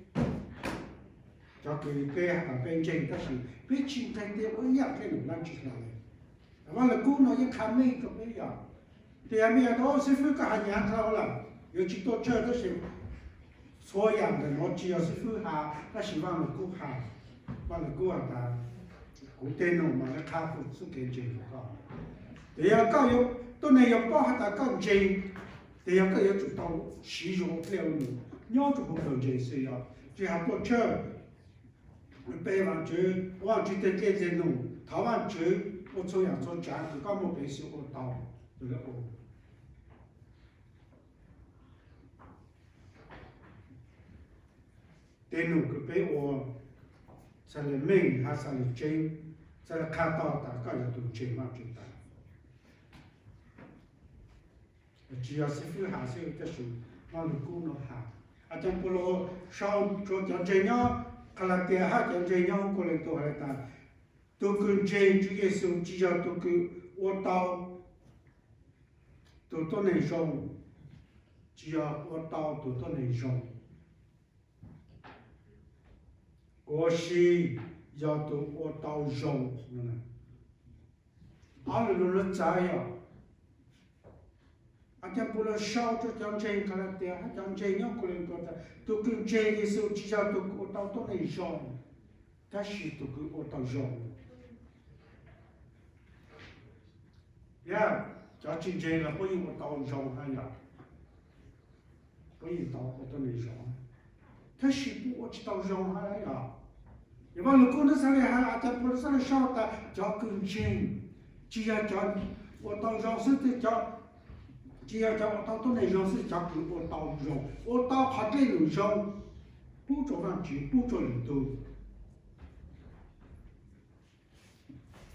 叫给呗还把呗挣，但是呗挣在的我也给你们知道嘞。完了，古老也看没个呗呀，对呀，没有到师傅个还两个了，有几多这都是。所养的我只要是富下，那希望能够下，完了够下吧，古典弄嘛，那客户是给政府搞，对呀，教育都能要包下大讲真，对呀，个要做到使用了路，鸟就不讲真是要，最后多车，北方州，往州的给人弄，台湾州我做样做家，就搞么本事我到，对了哦。电脑个俾我，在里面还在里整，在里看到大家要都整嘛就得。只要是富下手的时候，我们顾了下。啊，将不罗上做讲这样，看了电下讲这样过来都还打，都跟真这个手只要都跟我到，都能用，只要我到都能用。我是要到我到用，阿拉弄了咋样？阿家不了少就讲这个了的，还讲这样过来过的，都跟这个时候只要都我到都能用，但是都跟我到用。呀，讲真正了，不用我到用还呀，不用到我都能用，但是不我知道用还呀。因为如果那上来还阿家不那上来少的叫更真，只要叫我到用是的叫。只要叫我到都能用是叫给我到用，我到他这能用，不做上去，不做里头。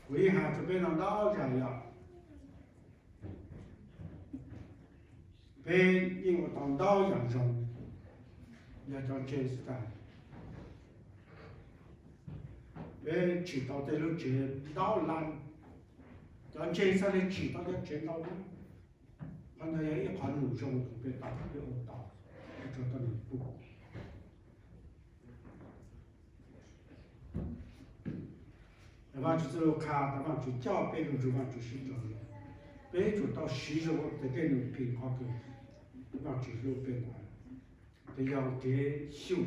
为啥这边让老家呀？被因为当老养生，也叫真实的。被知道的路这老难，叫真实的知道的知道的。看到有一款路上被打被殴打，我觉得你不。那么就是看，那么就教别人就往就是这样，别就到西肉在给人平好个，那么就是有变化，得要给修，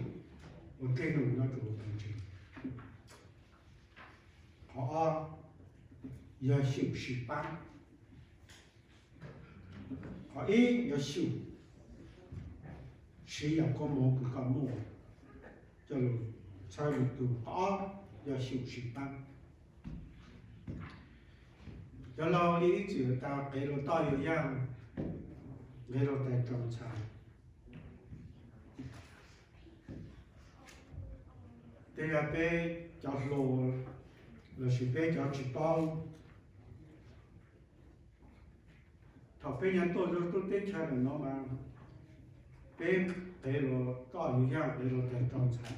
我给人那做东西。好啊，要修习班。好一要修，谁要搞么个搞么，叫做才会读。好二要修习班。要老李就到给了导游样，给了带种菜。对呀，被叫罗，那是被叫吃饱。他被人多就都得吃了孬嘛，被给了导游样，给了带种菜。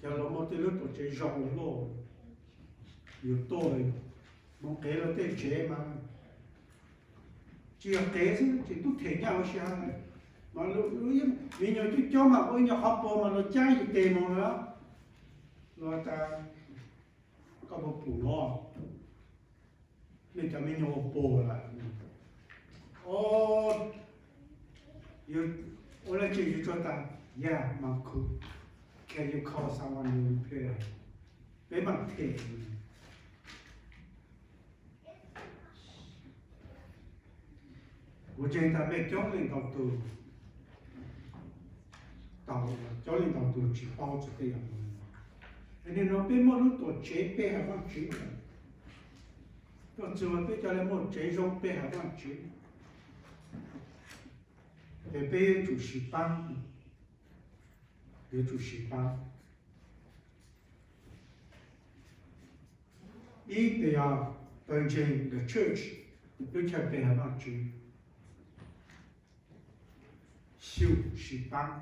叫了么对了都这肉咯，有多嘞。我给了点钱嘛，只要给是这都挺要下来，嘛路因民谣就叫嘛，我要好播嘛，路讲一点嘛了，路在搞不补咯，你叫民谣播了，哦，有我来解决做的，呀，蛮酷，看有考3万牛票，没问题。我觉得每教领导都教领导都去包子这样的，你那边么路多这边还往去，到最后边叫来么这种边还往去，这边主席班，有主席班，一边要本身的 church， 有条边还往去。修习班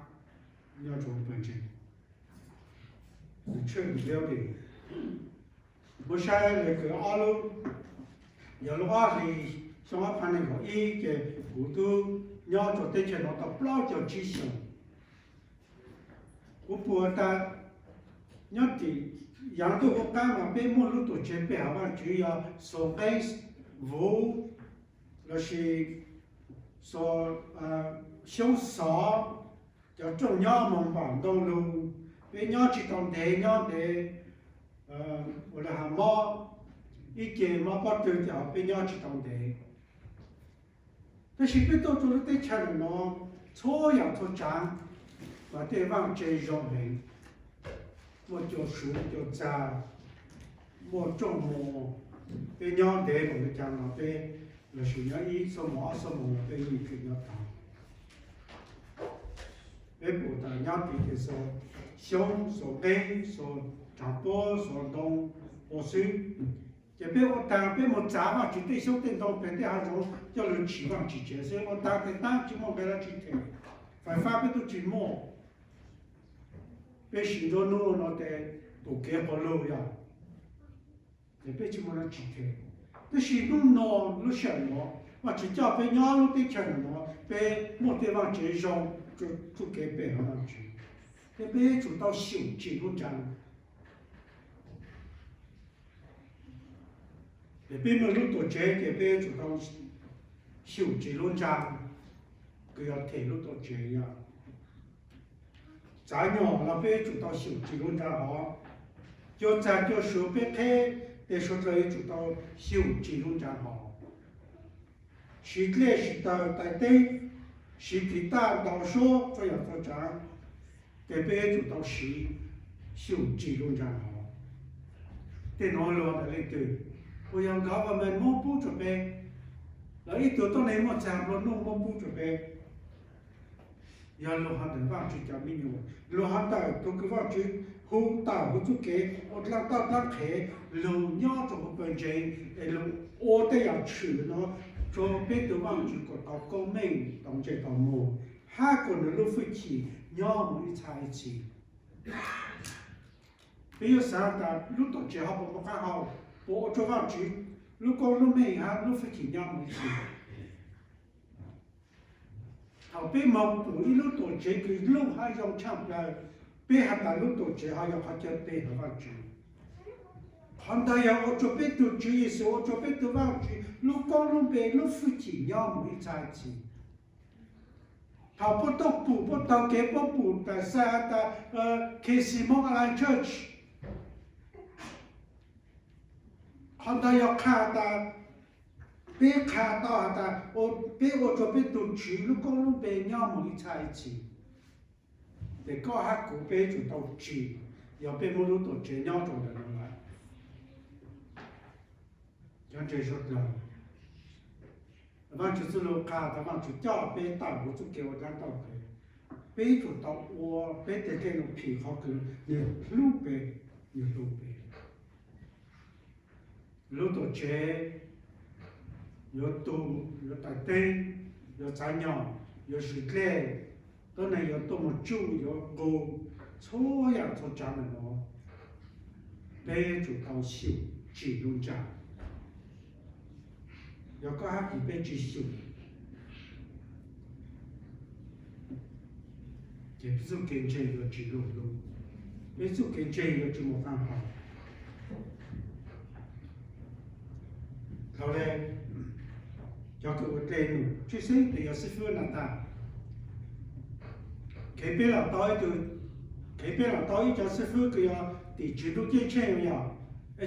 要做本身，处理了的。不像那个阿鲁，有了阿里，像我看那个一个古都鸟做的钱，到不老叫吉祥。我不但鸟的，养到我干嘛被木路都前边好像就要说白无，那是说小少叫种鸟们吧，道路被鸟去当地鸟的。我来喊猫，一件猫把丢掉，被鸟去当地。但是被到做了对钱了喏，错呀错账，把对方接上来，我叫树叫杂，我种么，被鸟地我就讲了被，那是鸟一什么被一个鸟打，被不打鸟地的时候，熊说黑说。长波说东，我水，这边我当边我早嘛就对小电动边的还从叫人期望去接，所以我当边当就莫给他去听，反方边都去摸，别许多路那的都给不路呀，这边就莫那去听，这许多路小路，我去叫别鸟路的钱路，别莫地方接上就给别好像去，这边就到修进路站。这边么路多接，这边就到修吉隆站，佢要铁路多接呀。再鸟那边就到修吉隆站好，就再叫手边开，再说这里就到修吉隆站好。是来是到带队，是地大到说这样发展，这边就到修吉隆站好。在哪路的那对？我要搞我们莫补助呗，那一到到你莫讲了，弄莫补助呗。要落下的话就叫咩用？落下到都个话就好大好足给，我拉到拉开，路鸟就不本钱，路我得要去喏，做别的话就个到高明当这到么，下个的路飞机鸟没在一起。比如啥的路到最好不刚好。我做法去，如果路没下，路飞机鸟没去。后边毛布一路多这个路还要抢不来，别还大路多这还要还叫别的法去。看到呀，我做别的去意思，我做别的法去，路高路别路飞机鸟没在一起。他不到补不到给不补的啥的开始莫来 church。看到要看到，别看到的，我做别都去，如果路边鸟没在一起，别搞下古边就到去，要别么路到去鸟做的来，像这说的，那就是路看，他们就叫别打，我就给我讲到的，别就到我别得这种偏好个，你路边，你路边。路多街，有多有大灯，有杂鸟，有水来，当然有多么久有高，错呀错讲的咯，别就到修吉隆站，要搞下几边去修，也不是跟这个吉隆路，也是跟这个就没办法。后来，叫给我带路，最先得要师傅那打，开边了到一头，开边了到一家师傅佢要地址都见钱呀，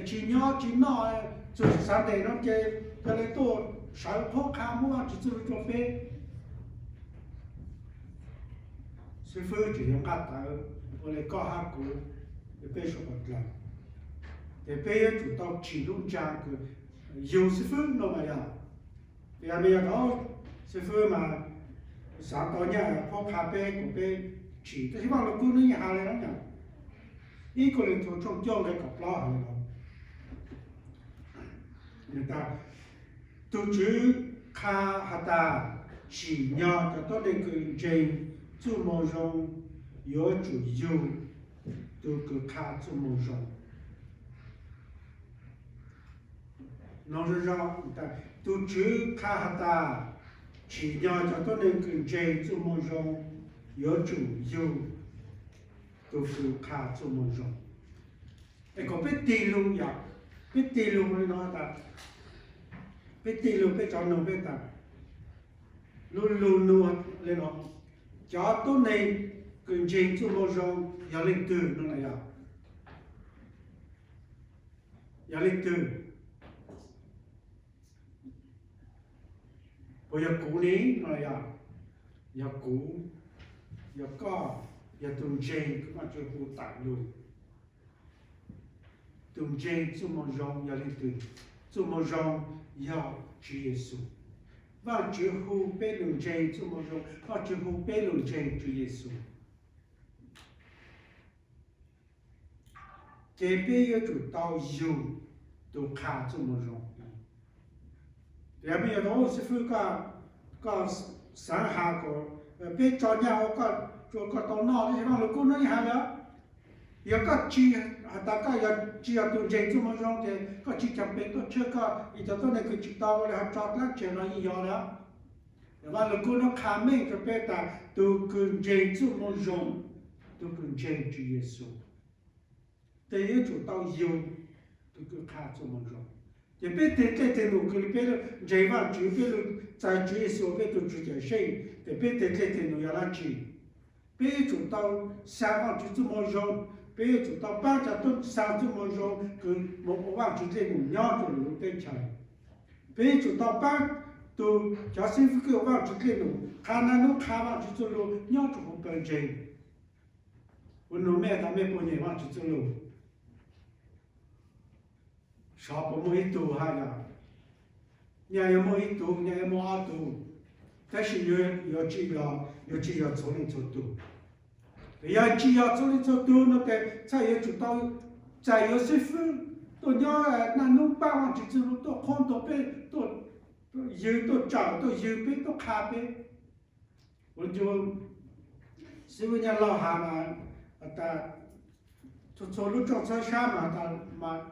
去鸟去闹就是上台那个在那多上坡看么就做做呗，师傅就用卡头，我来搞下股，就别说不了，就别就到吉隆站个。有师傅那么样，也没有到师傅嘛，上到年跑咖啡古杯去，但是往了过年下来那样，一个人从叫来搞不了了，人家都去看哈达去鸟，就到那个人做毛用要注意， tôi cứ khá cho mong rộng nó rõ ta tôi chứ khá hạt ta chỉ nhờ cho tôi nên cần chơi cho mong rộng nhớ chủ yêu tôi cứ khá cho mong rộng ai có biết tì luôn ya biết tì luôn nó ta biết tì luôn biết cho nó biết ta luôn luôn luôn lên nó cho tôi nên cần chơi cho mong rộng ya lên từ nó là ya lên từ bây giờ cũ ní nó là ya cũ ya có ya tung chơi cũng mà chưa phụ tải luôn tung chơi cho mong rộng ya lên từ cho mong rộng ya Chúa Giêsu và Chúa hú bê lùng chơi cho mong rộng và Chúa hú bê lùng chơi Chúa Giêsu cái bê yêu chủ tao yêu tôi khá cho mong rộng thì bây giờ đó sẽ phải có sáng hạ của biết cho nhau có tao nói thì mà lúc cô nói hàng đó giờ có chi ta có giờ chi ở tụi trẻ chúng mình thì có chi chăm biết có chưa có thì cho tôi này cứ chỉ tao là học trò các chuyện nó gì đó và lúc cô nó khám mình cho biết ta tụi cứ trẻ chúng mình dùng tụi cứ trẻ Chúa Giêsu thì chủ tao dùng tụi cứ khá chúng mình dùng thì biết thế nó cứ biết dễ mà Chúa biết在Chúa Giêsu biết tụi Chúa Giêsu thì biết thế nó要làm gì biết chủ tao sáng vào Chúa chúng dùng bây giờ tao ba trăm tuần sau chúng mình rồi cứ một vài chuyện gì cũng nhau từ lúc đến trời bây giờ tao ba từ giáo sinh cứ vài chuyện gì cũng khả năng nó khá vài chuyện rồi nhau từ một bên trênวันนู้นแม่ทำให้ปุ่นใหญ่ว่าจุดๆลูกชอบผมไม่ตัวให้ละเนี่ยยังไม่ตัวเนี่ยยังไม่เอาตัวแต่是有只要从你做ตัว要只要做你做多那个才有做到，才有师傅多鸟那弄八万只只路多看多呗多油多找多油呗多咖呗，我就师傅家老汉嘛，他做路做车啥嘛，他嘛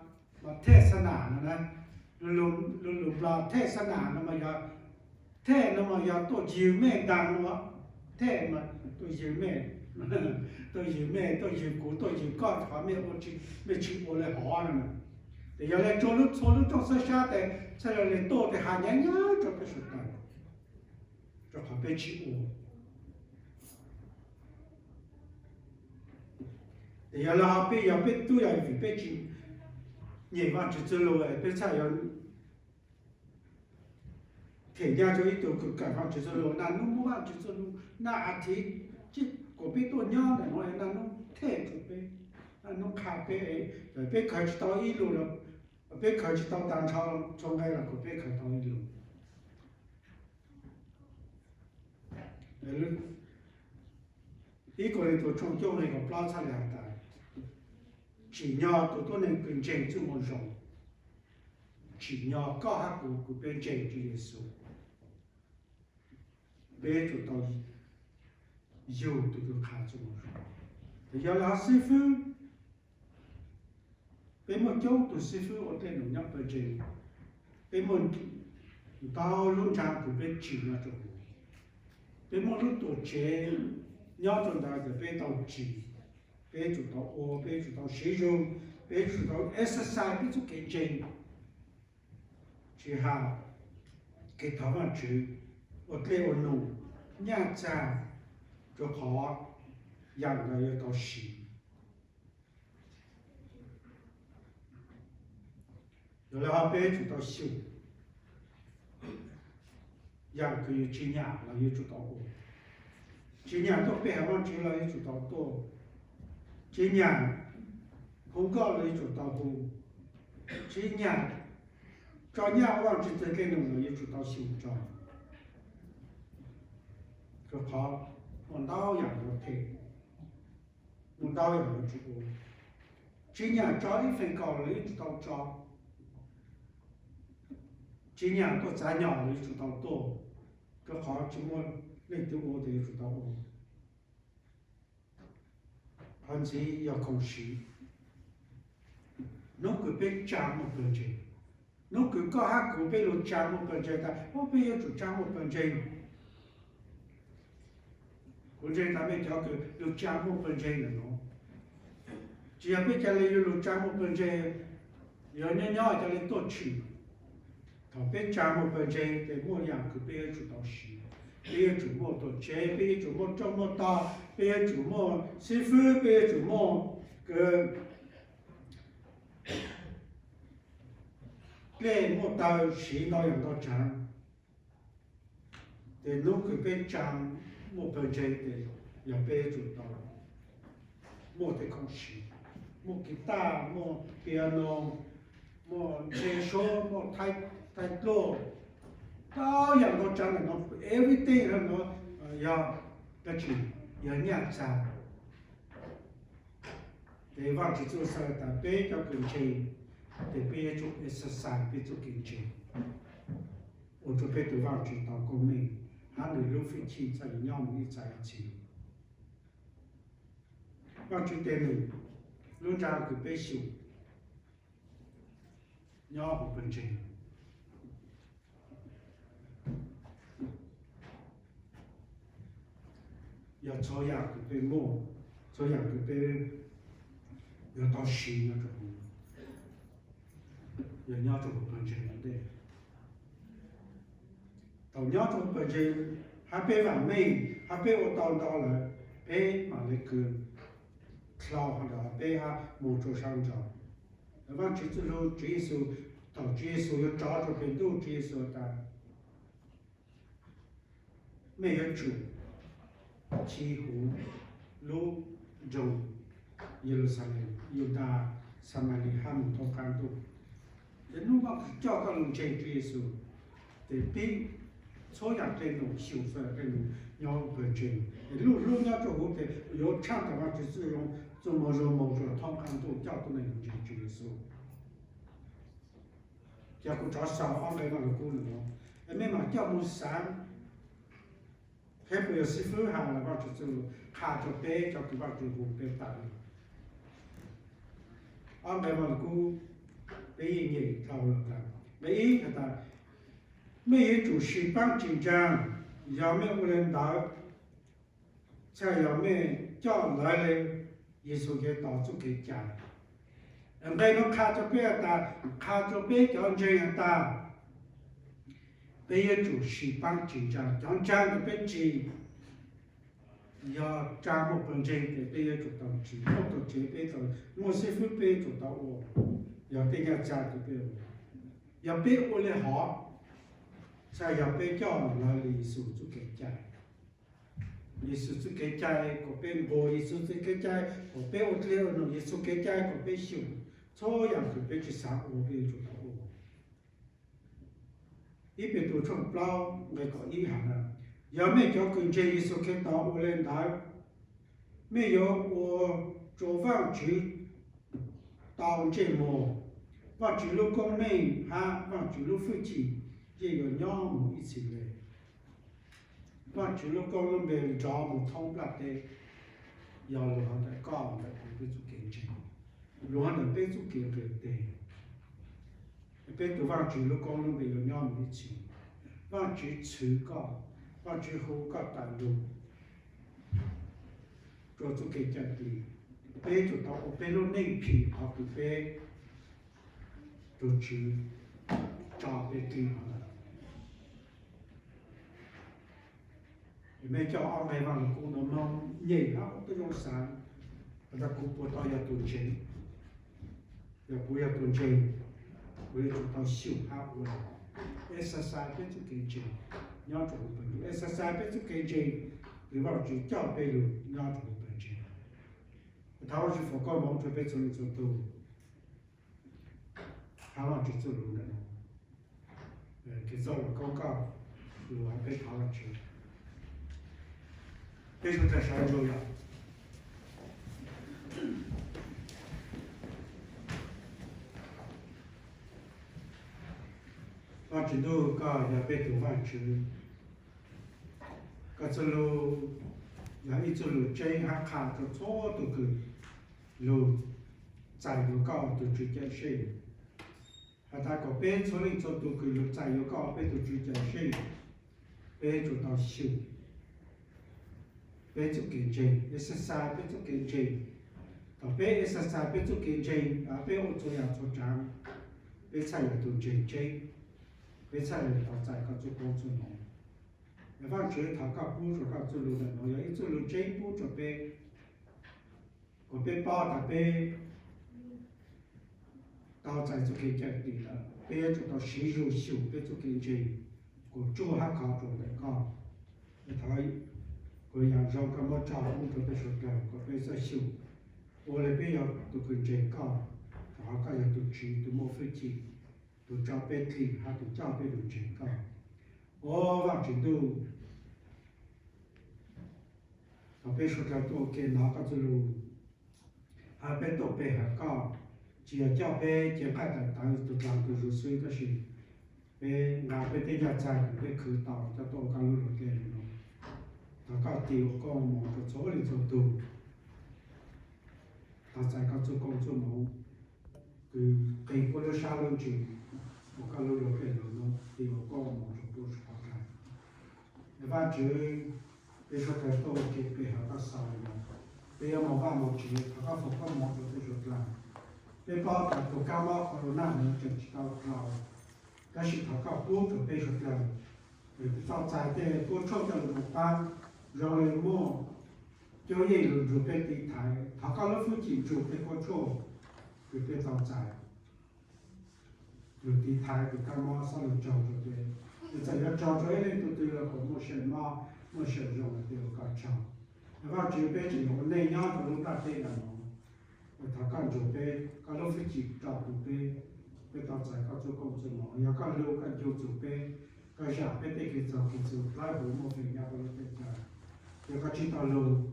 เทศนานะลุงปลาเทศนานะมาอย่าเทนะมาอย่าตัวยืมแม่ดังวะเทมาตัวยืมแม่tôi giữ mẹ tôi giữ cụ tôi giữ con hỏi mẹ ô chị mẹ chị ô lại hỏi nữa để giờ lại cho lúc trong sơ sát để sau đó lại tô để hàng nhá cho cái sự này cho họ bé chị ô để giờ là họ bé giờ bé tôi giờ vì bé chị nhìn vào chỉ chơi lùi bé sao giờ thể ra cho ít tuổi cực cả vào chỉ chơi lùi là nó mua vào chỉ chơi lùi là thì chứ của biết tôi nhớ này nói là nó thế của biết nó khá biết rồi biết khởi tao ít luôn rồi biết khởi tao đàn cho trong đây là của biết khởi tao ít luôn rồi ý của tôi trong chỗ này có bao nhiêu là tại chỉ nhờ tôi nên quyền tranh chung một rộng chỉ nhờ có hạt của bên tranh Chúa Giêsu biết tụi tôi yêu tụi tôi khá cho một rồi thì giờ là sư phụ bên một chỗ tụi sư phụ ở đây nó nhắc về chuyện bên một tao luôn chạm của bên chỉ là chỗ bên một lúc tụi trẻ nhau trong đó thì bên tao chỉ bên chủ tao ô bên chủ tao sử dụng bên chủ tao exercise bên chủ cái chuyện chỉ hà cái thằng mà chữ ở đây ở nụ nhà cha cho họ dành ra cho sĩ rồi là họ bé chúng ta siêu dành cái chi nhà là như chúng ta có chi nhà tôi bé mà chỉ là như chúng ta có chi nhà không có là như chúng ta có chi nhà cho nhà họ chỉ thấy cái nông là như chúng ta siêu cho họ một đauอย่างเราเทmột đauอย่างเราจุกchỉ nhà cho đi phải cầu lấy chúng tao cho chỉ nhà tôi trả nhỏ lấy chúng tao to cái họ chỉ muốn lấy tiêu ô để chúng tao ô 还是要空虚。侬搿边家务本身，侬搿搞下搿边有家务本身的，我边有做家务本身。我这他们叫个有家务本身的侬，只要别家里有家务本身，有人家家里多去，他别家务本身在某样搿边做到事，别做么多钱，别做么这么大，别做么媳妇，别做么个。来莫到谁到养到长，但侬搿边长莫本身的要被做到，莫得空虚，莫吉他，莫piano，莫吹箫，莫太多，到养到长的侬 everything 的侬要去要念章，对方去做啥的，别叫跟前。得别做exercise，别做健身。我就别对方去到公民，还能有飞机在鸟米在一起。我去对路，路上去别修，鸟不本身。要照样去别摸，照样去别要到心那种。人家做本身的，到人家做本身，还别完美，还别我到了，别嘛那个跳下来，别还没做上着，那么就是说接受到接受要抓住别都接受的，没有做，几乎路中耶路撒冷、犹大、撒玛利亚姆都看到。侬讲教个路线接受，对比所有对侬修复对侬要本身，路要做好的，要唱的话就是用做么汤看都教都能用接受。结果找少安排那个功能，没嘛叫么山，还不要媳妇下了话就下着背，叫对方就好背大了。安排那个功。每一年到了的，每一个的，每一组西方紧张，要么无人道，才要么叫来了，耶稣给到处给讲，每个看着别的，看着别讲这样的，每一组西方紧张，讲讲的别急，要张目本身的别组到急，或者这边的，我媳妇别组到我。要对人家的别，要别我的好，才要别叫那里手就给家，你手就给家，个边我一手就给家，个边我这里弄一手给家，个边修，这样就别去上我边做到我，一边都从不老那个一行了，要没叫跟这一手给到我来拿，没有我做饭去。到这么，把主路公民还把主路夫妻这个鸟母一起来，把主路公民找母通不的，要路上的高的别做竞争，路上的别做竞争的，别都把主路公民有鸟母一起，把主出高，把主好高大路，做竞争的。别做到我别路内皮，好个别都去找别地方了。没叫安排完了工作忙，人啊都用山，把它工作到要多钱，要不要多钱，我要做到修好我了。exercise 别做给钱，要做本路 exercise 别做给钱，对吧？就叫别路要做本钱。他们去佛教忙准备做做都，他们去做路的，去做了广告，路还被他们去，这就在山州呀。我知道个也被毒贩去，个这路也一直路真还看着错都个。路在有高都直接是，啊，他个边处理做都佢有在有高边都直接是，边做到修，边做见证，一十三边做见证，到边一十三边做见证，啊边我做样做章，边才有做见证，边才有到在个做工作农。一方只头个补助个做路的农业，一做路真补助边，我边包他边。到在做见证地了，别做到深入修，别做见证，我做还搞做的搞，他我养生个么照顾着别说的，我别在修，我那边要都跟证搞，他个要都吃都没费劲，都照别听，还都照别都证搞，我往前头，他别说的都给哪个走路，还别都别还搞。只要叫别健康的，当然都讲都入水的是，别拿别的家在别去到，就多讲路路给路，大家丢讲忙着做哩做多，他在个做工作忙，佢给过了下路去，我讲路路给路咯，丢讲忙着多少干，一般就别说太多，给别下个少了，别要忙饭忙吃，他个福个忙着多少干。别包他都干嘛？可能那人就知道了，但是他搞不准备说的，到在的不错的路班，让人么就业路准备地台，他搞了附近准备不错，准备到在，路地台就干嘛上路找着的，就在那找着的都对了，可没什么，没什么用的都搞找，那个准备就用那样子弄大对了嘛。他干做备，干老飞机照顾备，备到在干做工作嘛，要干路干就做备，干下备得去做去做，来回莫费要不了备家，要干知道路，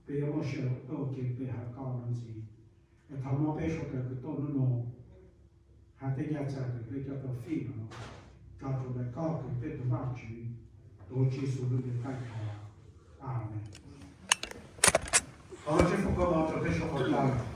备要莫少多给备还高能事，他莫备说的个多弄弄，还得要在个备叫做费了，照做的高个备都忘记，多技术都得改好啊，阿门。好，这副歌毛准备说好了。